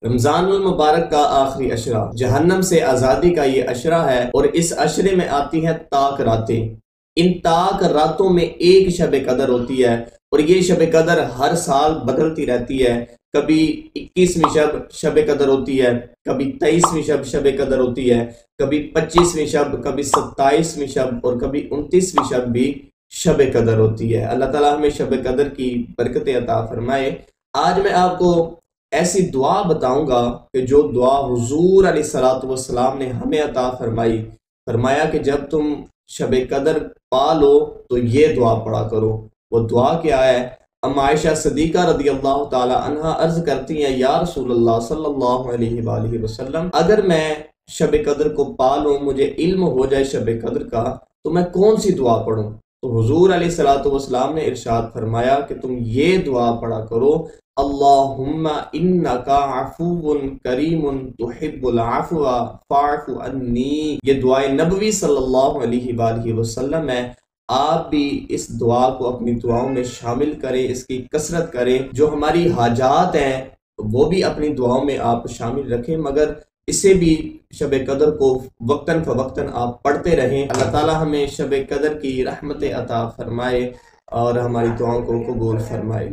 رمضان المبارک کا آخری عشرہ جہنم سے آزادی کا یہ عشرہ ہے، اور اس عشرے میں آتی ہیں تاک راتیں۔ ان تاک راتوں میں ایک شب قدر ہوتی ہے، اور یہ شب قدر ہر سال بدلتی رہتی ہے۔ کبھی 21ویں شب قدر ہوتی ہے، کبھی 23ویں شب قدر ہوتی ہے، کبھی 25ویں شب، کبھی 27ویں شب، اور کبھی 29ویں شب بھی شب قدر ہوتی ہے۔ اللہ تعالیٰ ہمیں شب قدر کی برکتیں عطا فرمائے۔ آج میں آپ کو ایسی دعا بتاؤں گا کہ جو دعا حضور علیہ الصلوۃ والسلام نے ہمیں عطا فرمائی۔ فرمایا کہ جب تم شب قدر پا لو تو یہ دعا پڑھا کرو۔ وہ دعا کیا ہے؟ ام عائشہ صدیقہ رضی اللہ تعالی عنہا عرض کرتی ہیں، یا رسول اللہ صلی اللہ علیہ وآلہ وسلم، اگر میں شب قدر کو پا لوں، مجھے علم ہو جائے شب قدر کا، تو میں کون سی دعا پڑھوں؟ تو حضور علیہ الصلوۃ والسلام نے ارشاد فرمایا کہ تم یہ دعا پڑھا کرو، اللہم انکا عفو کریم تحب العفو فاعف عنی۔ یہ دعائے نبوی صلی اللہ علیہ وآلہ وسلم ہے۔ آپ بھی اس دعا کو اپنی دعاؤں میں شامل کریں، اس کی کثرت کریں۔ جو ہماری حاجات ہیں وہ بھی اپنی دعاؤں میں آپ شامل رکھیں، مگر اسے بھی شب قدر کو وقتاً فوقتاً آپ پڑھتے رہیں۔ اللہ تعالیٰ ہمیں شب قدر کی رحمت عطا فرمائے اور ہماری دعاؤں کو قبول فرمائے۔